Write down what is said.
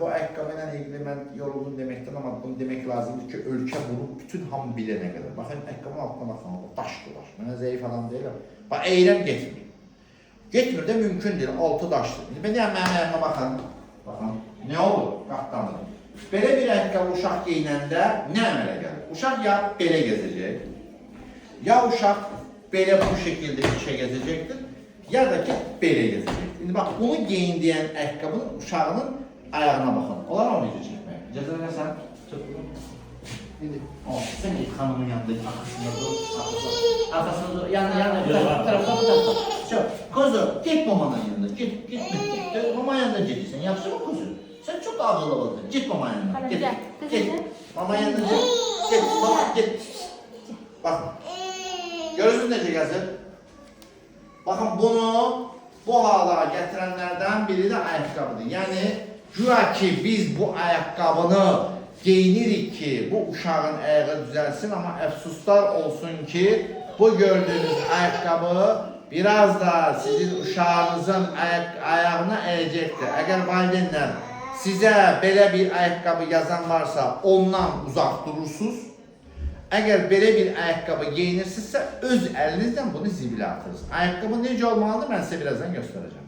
Bu ayakkabıyla ilgili ben yoruldum demekten ama bunu demek lazımdır ki ülke bunu bütün ham bilene kadar. Bakın ayakkabının altına bakın, o taş dolar. Bana zayıf falan değil ama. Bak eylem getmir. Getmir de mümkün değil, altı taşdır. Ben deyəm, mənim ayağıma bakın. Bakın, ne olur? Qatlanır. Belə bir ayakkabı uşaq giyinəndə nə əmələ gəlir? Uşaq ya belə gezecek, ya uşaq belə bu şekilde işe gezecektir, ya da ki belə gezecektir. Şimdi bak bunu giyindiyen ayakkabının uşağının ayağına bakın. Onlar onu necə çəkmək? İcazə versən, tut bunu. Şimdi, sen git hanımın yanındaki arkasında dur, arkasında dur, yanına, bu tarafta. Çok, kuzu, git mamanın yanında, git, mama yanında gidiysen, yapsın mı kuzu? Sen çok ağırlı oldun, git mama yanına, git, mama yanında git, bakın, görürsün necə gəzir? Bakın bunu, bu hala getirenlerden biri de ayakkabıdır. Yani, güya ki biz bu ayakkabını giyinirik ki bu uşağın ayağı düzelsin ama əfsuslar olsun ki bu gördüğünüz ayakkabı biraz da sizin uşağınızın ayağına əyəcəkdir. Eğer valideynler size belə bir ayakkabı yazan varsa ondan uzak durursunuz. Eğer belə bir ayakkabı giyinirsinizsə öz elinizden bunu zibilə atırsınız. Ayakkabı necə olmalıdır ben size birazdan göstereceğim.